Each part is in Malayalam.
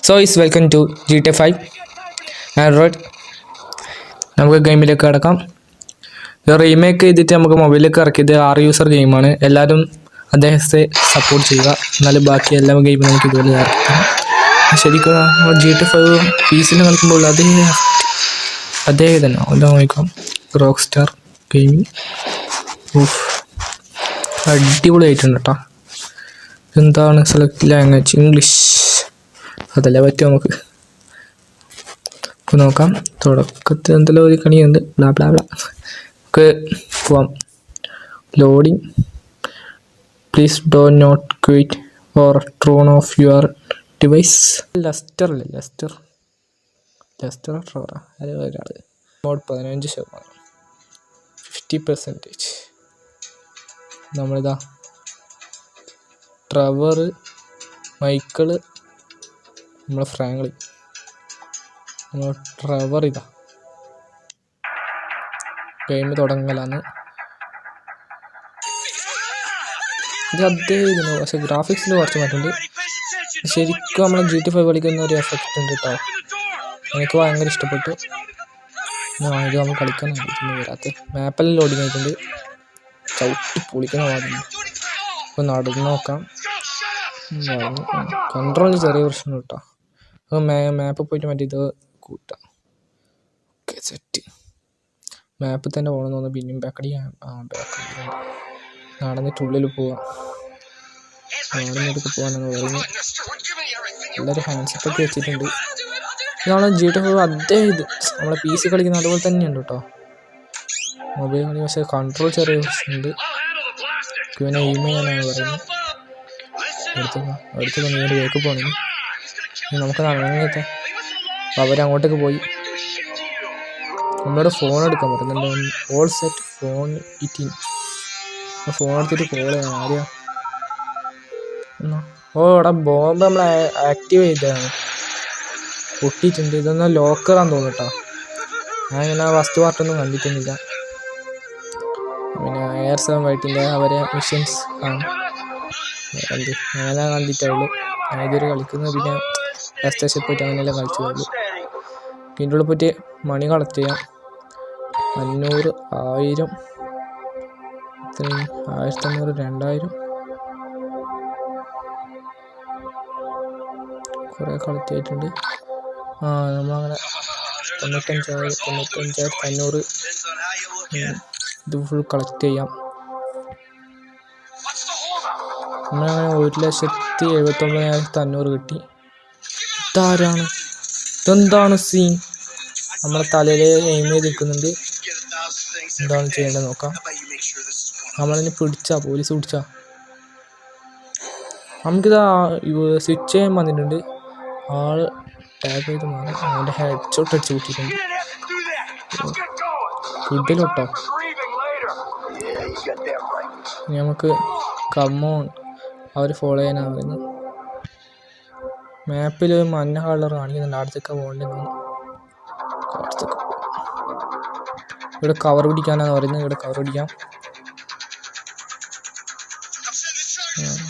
So is welcome to GTA 5 Android. നമുക്ക് ഗെയിമിലേക്ക് കടക്കാം. ഇത് റീമേക്ക് ചെയ്തിട്ട് നമുക്ക് മൊബൈലിലേക്ക് ഇറക്കിയത് 6 യൂസർ ഗെയിമാണ്. എല്ലാവരും അദ്ദേഹത്തെ സപ്പോർട്ട് ചെയ്യുക, എന്നാലും ബാക്കി എല്ലാ ഗെയിമും നമുക്ക് ഇതുപോലെ ഇറക്കാം. ശരിക്കും GTA 5 PC കളിക്കുമ്പോൾ അതേ തന്നെ നോക്കാം. റോക്ക് സ്റ്റാർ ഗെയിമിങ് അടിപൊളിയായിട്ടുണ്ട് കേട്ടോ. എന്താണ് സെലക്ട് ലാംഗ്വേജ്? ഇംഗ്ലീഷ്. അതല്ലേ പറ്റും നമുക്ക്. ഇപ്പോൾ നോക്കാം. തുടക്കത്തിൽ എന്തെല്ലാം ഒരു കണിയുണ്ട്. Blah blah blah. നമുക്ക് പോവാം. Loading. Please do not quit or turn off your device. Lester അല്ലേ? ലെസ്റ്റർ ട്രവറ അത് ഒരാൾ. മോഡ് 15%, 50%. നമ്മളിതാ ട്രവർ, മൈക്കിള്, നമ്മളെ ഫ്രാങ്ക്ലിൻ. ട്രവർ ഇതാ ഗെയിം തുടങ്ങലാണ്. ഇത് അദ്ദേഹം പക്ഷെ ഗ്രാഫിക്സിൽ കുറച്ച് മാറ്റുന്നുണ്ട്. ശരിക്കും നമ്മളെ GTA 5 കളിക്കുന്ന ഒരു എഫക്റ്റ് ഉണ്ട് കേട്ടോ. എനിക്ക് ഭയങ്കര ഇഷ്ടപ്പെട്ടു. ഇത് നമ്മൾ കളിക്കാൻ വരാത്ത മാപ്പെല്ലാം ലോഡിങ് ആയിട്ടുണ്ട്. ചവിട്ടി പൊളിക്കുന്ന പാടുന്നു. അപ്പോൾ നടന്ന് നോക്കാം. കൺട്രോളിന് ചെറിയ പ്രശ്നം കേട്ടോ. അപ്പോൾ മാപ്പ് പോയിട്ട് മറ്റേ ഇത് കൂട്ടാം. Okay, set. മാപ്പിൽ തന്നെ പോകണമെന്ന് തോന്നുന്നു. പിന്നെയും ബാക്കടി നടന്നിട്ട് ഉള്ളിൽ പോവാം. നടന്നിട്ട് പോകാനാണ് പറയുന്നത്. എല്ലാവരും ഹാൻഡ്സെപ്പൊക്കെ വെച്ചിട്ടുണ്ട്. ഇതാണ് GTA 5 ഇത് നമ്മളെ PC കളിക്കുന്ന അതുപോലെ തന്നെയുണ്ട് കേട്ടോ. മൊബൈൽ കളി പക്ഷേ കൺട്രോൾ ചെറിയ പ്രശ്നമുണ്ട്. പിന്നെ എയിം ചെയ്യാനാണ് പറയുന്നത്. അടുത്തൊക്കെ നേരെ വേക്ക് പോകണം. നമുക്ക് അങ്ങനത്തെ അവരങ്ങോട്ടേക്ക് പോയി. നമ്മളോട് ഫോൺ എടുക്കാൻ പറയുന്നുണ്ട്. ഓൾ സെറ്റ് ഫോൺ ഇറ്റിങ്. ഫോൺ എടുത്തിട്ട് കോൾ ചെയ്യാൻ ആരെയാ? ഇവിടെ ബോംബ് നമ്മൾ ആക്റ്റീവ് ചെയ്തതാണ്. പൊട്ടിയിട്ടുണ്ട്. ഇതൊന്നും ലോക്കറാന്ന് തോന്നുന്നു കേട്ടോ. ഞാൻ ഇങ്ങനെ ഫസ്റ്റ് പാർട്ടൊന്നും കണ്ടിട്ടൊന്നുമില്ല. പിന്നെ എയർ 7 വൈറ്റിൻ്റെ അവരെ മിഷൻസ് ആണ് അങ്ങനെ കണ്ടിട്ടുള്ളൂ. ഞാൻ ഇതൊരു കളിക്കുന്നത്. പിന്നെ സ്റ്റേഷനിൽ പോയിട്ട് അങ്ങനെയെല്ലാം കളിച്ചതുള്ളൂ. ഇതിൻ്റെ ഉള്ളിൽ പോയിട്ട് മണി കളക്ട് ചെയ്യാം. 500, 1000, 1500, 2000 കുറേ കളക്ട് ചെയ്തിട്ടുണ്ട്. നമ്മളങ്ങനെ 95,500 ഇത് ഫുൾ കളക്ട് ചെയ്യാം. നമ്മളങ്ങനെ 1,79,500 കിട്ടി. ഇതാരാണ്? ഇതെന്താണ് സീൻ? നമ്മളെ തലയിൽ എയിം ചെയ്ത് നിൽക്കുന്നുണ്ട്. എന്താണ് ചെയ്യേണ്ടത് നോക്കാം. നമ്മളിനി പോലീസ് പിടിച്ചാ നമുക്കിതാ സ്വിച്ച് ചെയ്യാൻ വന്നിട്ടുണ്ട്. ആള് ടാഗ് ചെയ്ത് മാറി. അവൻ്റെ ഹെഡ് ഷോട്ട് അടിച്ച് കൂട്ടിയിട്ടുണ്ട്. കിട്ടിലോട്ടോ. നമുക്ക് കമ്മോൺ അവർ ഫോളോ ചെയ്യാനാണ് പറയുന്നത്. മാപ്പിൽ മഞ്ഞ കളർ കാണിക്കുന്നുണ്ട്. അടുത്തൊക്കെ പോകേണ്ടത്. ഇവിടെ കവർ പിടിക്കാനാണ് പറയുന്നത്. ഇവിടെ കവർ പിടിക്കാം.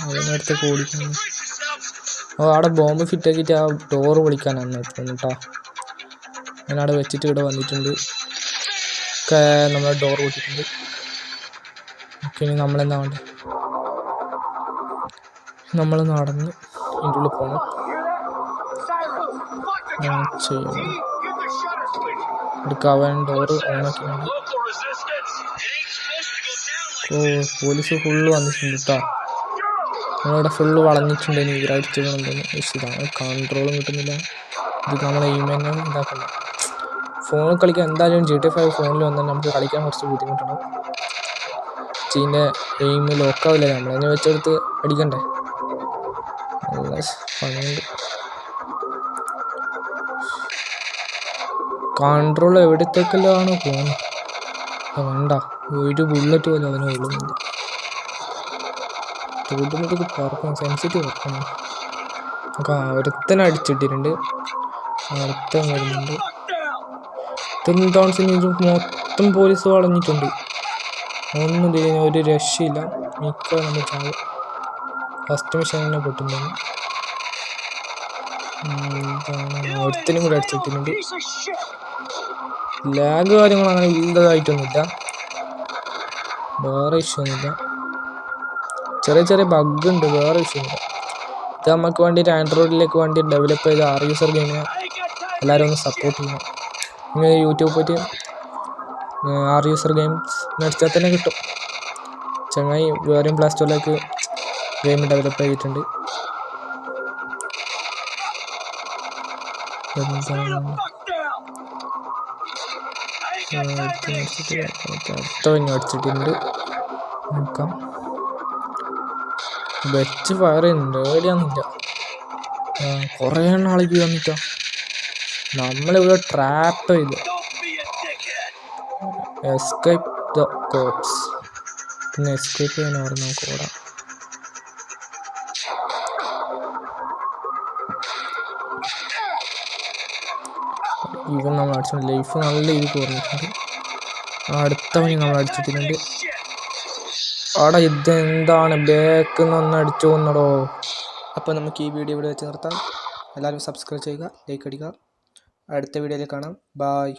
അതിനടുത്തൊക്കെ ഓടിക്കുന്നു. അവിടെ ബോംബ് ഫിറ്റ് ആക്കിയിട്ട് ആ ഡോറ് പൊളിക്കാനാണ് കേട്ടോ. ഞാനവിടെ വെച്ചിട്ട് ഇവിടെ വന്നിട്ടുണ്ട്. നമ്മളെ ഡോർ പൊട്ടിയിട്ടുണ്ട്. ഓക്കെ, ഇനി നമ്മളെന്താ വേണ്ടത്? നമ്മൾ നടന്ന് ഇതിൻ്റെ ഉള്ളിൽ പോകണം. ചെയ്യണം. എടുക്കാൻ ഡോറ് ഓണാക്കിയിട്ടുണ്ട്. പോലീസ് ഫുള്ള് വന്നിട്ടുണ്ട് കേട്ടോ. നമ്മളിവിടെ ഫുള്ള് വളഞ്ഞിട്ടുണ്ട്. ഇനി ഇവരടിച്ചിടണം തോന്നുന്നു. ഇതാണ് കൺട്രോളും കിട്ടുന്നില്ല. ഇത് നമ്മളെ എയിമെന്നെ ഇതാക്കണ്ട. ഫോണിൽ കളിക്കാൻ എന്തായാലും GTA 5 ഫോണിൽ വന്നാൽ നമുക്ക് കളിക്കാൻ കുറച്ച് ബുദ്ധിമുട്ടുണ്ട്. ഇതിൻ്റെ എയിം ലോക്കാവില്ല. നമ്മളതിനെ വെച്ചെടുത്ത് അടിക്കണ്ടേ. നല്ല പണിയുണ്ട്. കൺട്രോൾ എവിടത്തേക്കെല്ലാമാണോ പോകുന്നത്? വേണ്ട, ഒരു ബുള്ളറ്റ് പോലും അവന് കൊള്ളുന്നില്ല. തോട്ടുമുട്ടൊക്കെ പറക്കണം. സെൻസിറ്റീവ് വെക്കണം. നമുക്ക് ഒരുത്തനെ അടിച്ചിട്ടിട്ടുണ്ട്. അടുത്ത വരുന്നുണ്ട്. 10,000 മൊത്തം പോലീസ് വളഞ്ഞിട്ടുണ്ട്. ഒന്നും ഒരു രക്ഷയില്ല. മിക്ക നമ്മൾ ചാവും. ഫസ്റ്റ് മിഷൻ തന്നെ പൊട്ടുന്നു. ഒരുത്തിനും കൂടെ അടിച്ചിട്ടുണ്ട്. ലാഗ് കാര്യങ്ങൾ അങ്ങനെ വലുതായിട്ടൊന്നുമില്ല, വേറെ ഇഷ്യൂ ഒന്നുമില്ല. ചെറിയ ചെറിയ ബഗ് ഉണ്ട്, വേറെ ഇഷ്യൂ ഇല്ല. ഇത് നമുക്ക് വേണ്ടിയിട്ട് ആൻഡ്രോയിഡിലേക്ക് വേണ്ടി ഡെവലപ്പ് ചെയ്ത ആർ യൂസർ ഗെയിമിനെ എല്ലാവരും ഒന്ന് സപ്പോർട്ട് ചെയ്യണം. നിങ്ങൾ യൂട്യൂബ് പോയിട്ട് ആർ യൂസർ ഗെയിംസ് അടിച്ചാൽ തന്നെ കിട്ടും. ചങ്ങായി വേറെയും പ്ലേ സ്റ്റോറിലേക്ക് ഗെയിം ഡെവലപ്പ് ചെയ്തിട്ടുണ്ട്. അടിച്ചിട്ടുണ്ട്. നോക്കാം, വെച്ച് ഫയർ ചെയ്യുന്നുണ്ട്, ഏടിയാന്നില്ല. കുറേ നാളേക്ക് വന്നിട്ടോ നമ്മളിവിടെ ട്രാപ്പ് ചെയ്ത് എസ്കേപ്പ് ദ കോപ്സ്. പിന്നെ എസ്കേപ്പ് ചെയ്യാനായിരുന്നു നമുക്ക് ഓടാം. ഇവൻ നമ്മൾ അടിച്ചിട്ടുണ്ട്, ലൈഫ് നല്ല രീതിക്ക് കുറഞ്ഞിട്ടുണ്ട്. അടുത്തവന് നമ്മൾ അടിച്ചിട്ടുണ്ട്. അവിടെ ഇതെന്താണ് ബാക്കിൽ നിന്ന് അടിച്ചു കൊന്നടോ. അപ്പോൾ നമുക്ക് ഈ വീഡിയോ ഇവിടെ വെച്ച് നിർത്താം. എല്ലാവരും സബ്സ്ക്രൈബ് ചെയ്യുക, ലൈക്ക് അടിക്കുക. അടുത്ത വീഡിയോയിൽ കാണാം. ബായ്.